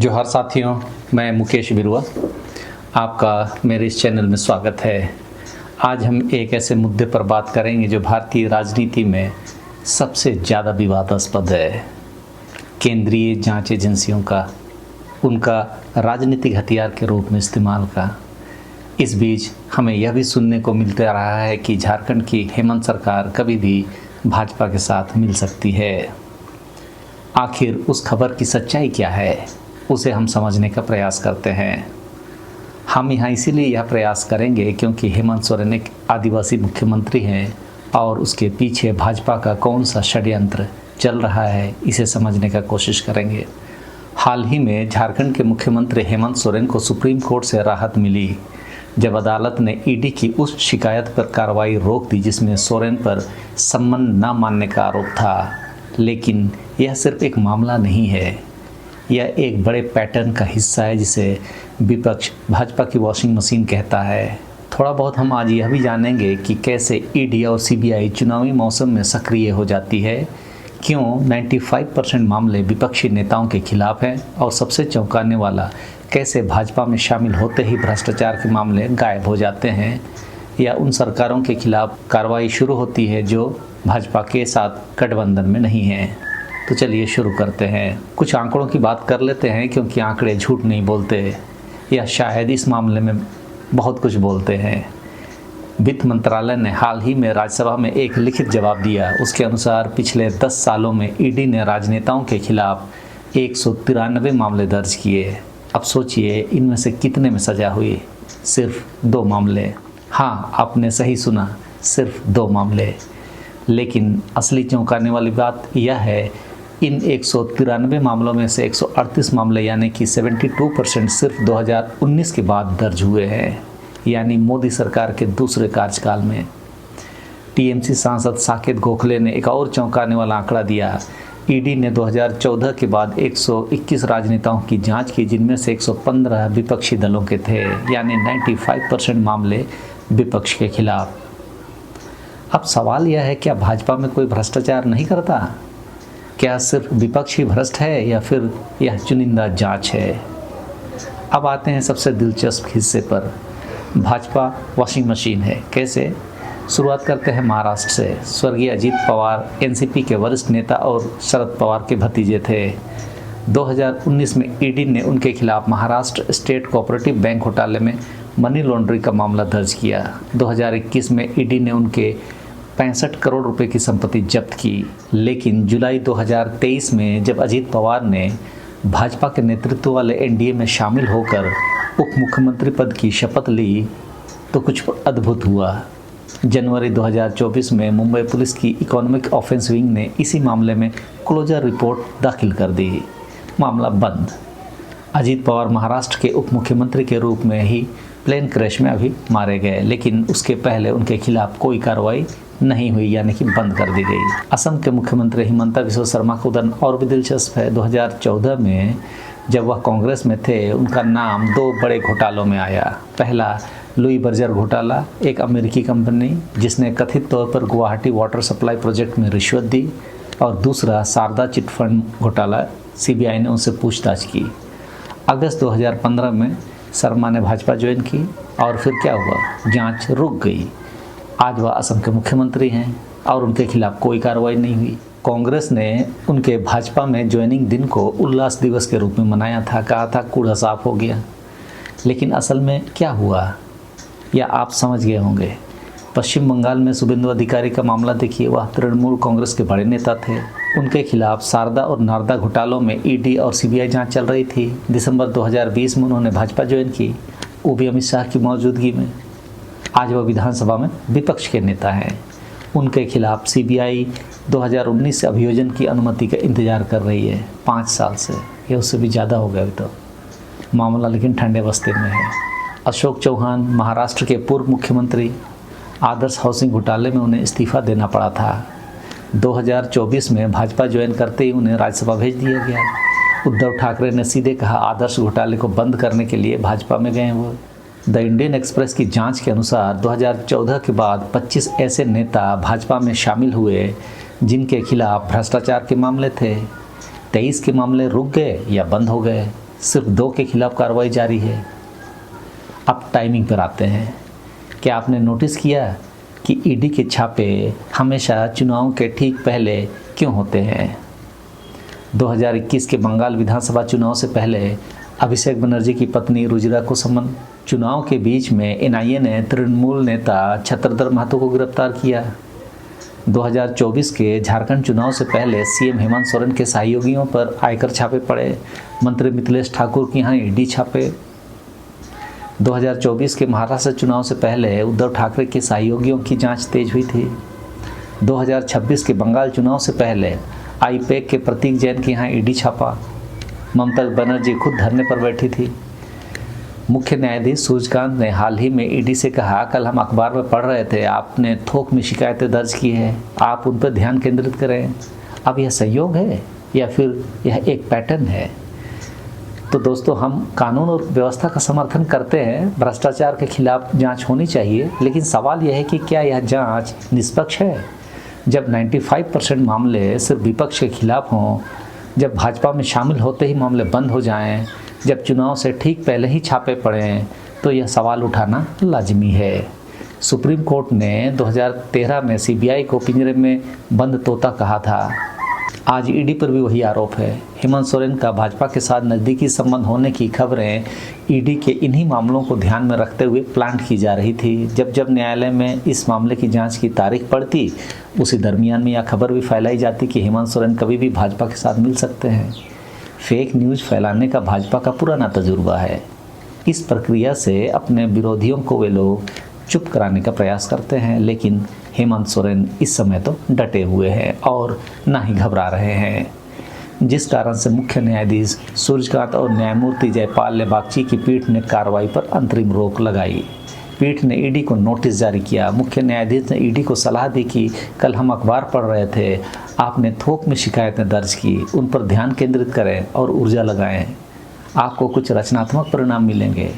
जोहार साथियों, मैं मुकेश बिरुआ, आपका मेरे इस चैनल में स्वागत है। आज हम एक ऐसे मुद्दे पर बात करेंगे जो भारतीय राजनीति में सबसे ज़्यादा विवादास्पद है। केंद्रीय जांच एजेंसियों का उनका राजनीतिक हथियार के रूप में इस्तेमाल का। इस बीच हमें यह भी सुनने को मिलता रहा है कि झारखंड की हेमंत सरकार कभी भी भाजपा के साथ मिल सकती है। आखिर उस खबर की सच्चाई क्या है, उसे हम समझने का प्रयास करते हैं। हम यहाँ इसीलिए यह प्रयास करेंगे क्योंकि हेमंत सोरेन एक आदिवासी मुख्यमंत्री हैं और उसके पीछे भाजपा का कौन सा षड्यंत्र चल रहा है, इसे समझने का कोशिश करेंगे। हाल ही में झारखंड के मुख्यमंत्री हेमंत सोरेन को सुप्रीम कोर्ट से राहत मिली जब अदालत ने ईडी की उस शिकायत पर कार्रवाई रोक दी जिसमें सोरेन पर सम्मन न मानने का आरोप था। लेकिन यह सिर्फ एक मामला नहीं है, यह एक बड़े पैटर्न का हिस्सा है जिसे विपक्ष भाजपा की वॉशिंग मशीन कहता है। थोड़ा बहुत हम आज यह भी जानेंगे कि कैसे ईडी और सीबीआई चुनावी मौसम में सक्रिय हो जाती है, क्यों 95% मामले विपक्षी नेताओं के खिलाफ हैं और सबसे चौंकाने वाला कैसे भाजपा में शामिल होते ही भ्रष्टाचार के मामले गायब हो जाते हैं या उन सरकारों के खिलाफ कार्रवाई शुरू होती है जो भाजपा के साथ गठबंधन में नहीं है। तो चलिए शुरू करते हैं। कुछ आंकड़ों की बात कर लेते हैं क्योंकि आंकड़े झूठ नहीं बोलते या शायद इस मामले में बहुत कुछ बोलते हैं। वित्त मंत्रालय ने हाल ही में राज्यसभा में एक लिखित जवाब दिया। उसके अनुसार पिछले 10 सालों में ईडी ने राजनेताओं के खिलाफ 193 मामले दर्ज किए। अब सोचिए इनमें से कितने में सजा हुई? सिर्फ 2 मामले। हाँ, आपने सही सुना, सिर्फ 2 मामले। लेकिन असली चौंकाने वाली बात यह है, इन 193 मामलों में से 138 मामले यानी कि 72% सिर्फ 2019 के बाद दर्ज हुए हैं, यानी मोदी सरकार के दूसरे कार्यकाल में। टीएमसी सांसद साकेत गोखले ने एक और चौंकाने वाला आंकड़ा दिया। ईडी ने 2014 के बाद 121 राजनेताओं की जांच की जिनमें से 115 विपक्षी दलों के थे, यानी 95% मामले विपक्ष के खिलाफ। अब सवाल यह है, क्या भाजपा में कोई भ्रष्टाचार नहीं करता? क्या सिर्फ विपक्ष ही भ्रष्ट है या फिर यह चुनिंदा जांच है? अब आते हैं सबसे दिलचस्प हिस्से पर। भाजपा वॉशिंग मशीन है, कैसे? शुरुआत करते हैं महाराष्ट्र से। स्वर्गीय अजीत पवार एनसीपी के वरिष्ठ नेता और शरद पवार के भतीजे थे। 2019 में ईडी ने उनके खिलाफ महाराष्ट्र स्टेट कोऑपरेटिव बैंक घोटाले में मनी लॉन्ड्रिंग का मामला दर्ज किया। 2021 में ईडी ने उनके 65 करोड़ रुपए की संपत्ति जब्त की। लेकिन जुलाई 2023 में जब अजीत पवार ने भाजपा के नेतृत्व वाले एनडीए में शामिल होकर उप मुख्यमंत्री पद की शपथ ली तो कुछ अद्भुत हुआ। जनवरी 2024 में मुंबई पुलिस की इकोनॉमिक ऑफेंस विंग ने इसी मामले में क्लोजर रिपोर्ट दाखिल कर दी। मामला बंद। अजीत पवार महाराष्ट्र के उप मुख्यमंत्री के रूप में ही प्लेन क्रैश में अभी मारे गए, लेकिन उसके पहले उनके खिलाफ कोई कार्रवाई नहीं हुई, यानी कि बंद कर दी गई। असम के मुख्यमंत्री हिमंता बिस्वा शर्मा का उदाहरण और भी दिलचस्प है। 2014 में जब वह कांग्रेस में थे, उनका नाम 2 बड़े घोटालों में आया। पहला लुई बर्जर घोटाला, एक अमेरिकी कंपनी जिसने कथित तौर पर गुवाहाटी वाटर सप्लाई प्रोजेक्ट में रिश्वत दी, और दूसरा शारदा चिट फंड घोटाला। सीबीआई ने उनसे पूछताछ की। अगस्त 2015 में शर्मा ने भाजपा ज्वाइन की और फिर क्या हुआ? जांच रुक गई। आज वह असम के मुख्यमंत्री हैं और उनके खिलाफ कोई कार्रवाई नहीं हुई। कांग्रेस ने उनके भाजपा में ज्वाइनिंग दिन को उल्लास दिवस के रूप में मनाया था, कहा था कूड़ा साफ हो गया। लेकिन असल में क्या हुआ, या आप समझ गए होंगे। पश्चिम बंगाल में शुभेंदु अधिकारी का मामला देखिए। वह तृणमूल कांग्रेस के बड़े नेता थे। उनके खिलाफ शारदा और नारदा घोटालों में ईडी और सीबीआई जांच चल रही थी। दिसंबर 2020 में उन्होंने भाजपा ज्वाइन की, वो भी अमित शाह की मौजूदगी में। आज वह विधानसभा में विपक्ष के नेता हैं। उनके खिलाफ सीबीआई 2019 से अभियोजन की अनुमति का इंतजार कर रही है, 5 साल से। यह उससे भी ज़्यादा हो गया अभी तो। मामला लेकिन ठंडे बस्ते में है। अशोक चौहान महाराष्ट्र के पूर्व मुख्यमंत्री, आदर्श हाउसिंग घोटाले में उन्हें इस्तीफा देना पड़ा था। 2024 में भाजपा ज्वाइन करते ही उन्हें राज्यसभा भेज दिया गया। उद्धव ठाकरे ने सीधे कहा आदर्श घोटाले को बंद करने के लिए भाजपा में गए वो। द इंडियन एक्सप्रेस की जांच के अनुसार 2014 के बाद 25 ऐसे नेता भाजपा में शामिल हुए जिनके खिलाफ भ्रष्टाचार के मामले थे। 23 के मामले रुक गए या बंद हो गए। सिर्फ 2 के खिलाफ कार्रवाई जारी है। अब टाइमिंग पर आते हैं। क्या आपने नोटिस किया कि ईडी के छापे हमेशा चुनाव के ठीक पहले क्यों होते हैं? 2021 के बंगाल विधानसभा चुनाव से पहले अभिषेक बनर्जी की पत्नी रुजिरा को समन। चुनाव के बीच में एनआईए ने तृणमूल नेता छत्रधर महतो को गिरफ्तार किया। 2024 के झारखंड चुनाव से पहले सीएम हेमंत सोरेन के सहयोगियों पर आयकर छापे पड़े। मंत्री मिथिलेश ठाकुर के यहाँ ईडी छापे। 2024 के महाराष्ट्र चुनाव से पहले उद्धव ठाकरे के सहयोगियों की जांच तेज हुई थी। 2026 के बंगाल चुनाव से पहले आईपैक के प्रतीक जैन के यहाँ ईडी छापा। ममता बनर्जी खुद धरने पर बैठी थी। मुख्य न्यायाधीश सूर्यकांत ने हाल ही में ईडी से कहा, कल हम अखबार में पढ़ रहे थे आपने थोक में शिकायतें दर्ज की हैं, आप उन पर ध्यान केंद्रित करें। अब यह संयोग है या फिर यह एक पैटर्न है? तो दोस्तों, हम कानून और व्यवस्था का समर्थन करते हैं, भ्रष्टाचार के खिलाफ जांच होनी चाहिए, लेकिन सवाल यह है कि क्या यह जांच निष्पक्ष है? जब 95% मामले सिर्फ विपक्ष के खिलाफ हों, जब भाजपा में शामिल होते ही मामले बंद हो जाएं, जब चुनाव से ठीक पहले ही छापे पड़ें, तो यह सवाल उठाना लाजिमी है। सुप्रीम कोर्ट ने 2013 में सीबीआई को पिंजरे में बंद तोता कहा था। आज ईडी पर भी वही आरोप है। हेमंत सोरेन का भाजपा के साथ नज़दीकी संबंध होने की खबरें ईडी के इन्हीं मामलों को ध्यान में रखते हुए प्लांट की जा रही थी। जब जब न्यायालय में इस मामले की जांच की तारीख पड़ती, उसी दरमियान में यह खबर भी फैलाई जाती कि हेमंत सोरेन कभी भी भाजपा के साथ मिल सकते हैं। फेक न्यूज़ फैलाने का भाजपा का पुराना तजुर्बा है। इस प्रक्रिया से अपने विरोधियों को वे लोग चुप कराने का प्रयास करते हैं, लेकिन हेमंत सोरेन इस समय तो डटे हुए हैं और ना ही घबरा रहे हैं, जिस कारण से मुख्य न्यायाधीश सूर्यकांत और न्यायमूर्ति जयपाल ने बागची की पीठ ने कार्रवाई पर अंतरिम रोक लगाई। पीठ ने ईडी को नोटिस जारी किया। मुख्य न्यायाधीश ने ईडी को सलाह दी कि कल हम अखबार पढ़ रहे थे आपने थोक में शिकायतें दर्ज की, उन पर ध्यान केंद्रित करें और ऊर्जा लगाएं, आपको कुछ रचनात्मक परिणाम मिलेंगे।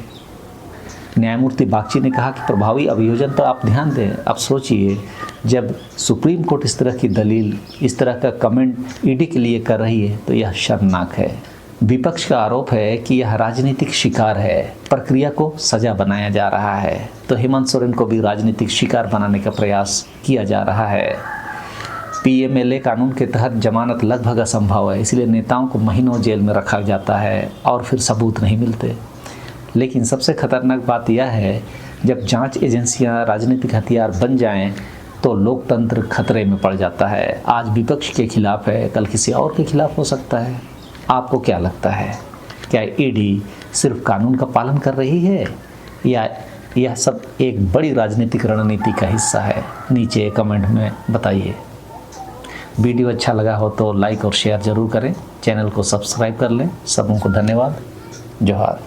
न्यायमूर्ति बागची ने कहा कि प्रभावी अभियोजन पर आप ध्यान दें। अब सोचिए, जब सुप्रीम कोर्ट इस तरह की दलील, इस तरह का कमेंट ईडी के लिए कर रही है, तो यह शर्मनाक है। विपक्ष का आरोप है कि यह राजनीतिक शिकार है, प्रक्रिया को सजा बनाया जा रहा है, तो हेमंत सोरेन को भी राजनीतिक शिकार बनाने का प्रयास किया जा रहा है। पीएमएलए कानून के तहत जमानत लगभग असंभव है, इसलिए नेताओं को महीनों जेल में रखा जाता है और फिर सबूत नहीं मिलते। लेकिन सबसे खतरनाक बात यह है, जब जांच एजेंसियां राजनीतिक हथियार बन जाएं, तो लोकतंत्र खतरे में पड़ जाता है। आज विपक्ष के खिलाफ है, कल किसी और के खिलाफ हो सकता है। आपको क्या लगता है, क्या ईडी सिर्फ कानून का पालन कर रही है या यह सब एक बड़ी राजनीतिक रणनीति का हिस्सा है? नीचे कमेंट में बताइए। वीडियो अच्छा लगा हो तो लाइक और शेयर ज़रूर करें, चैनल को सब्सक्राइब कर लें। सबों को धन्यवाद। जोहार।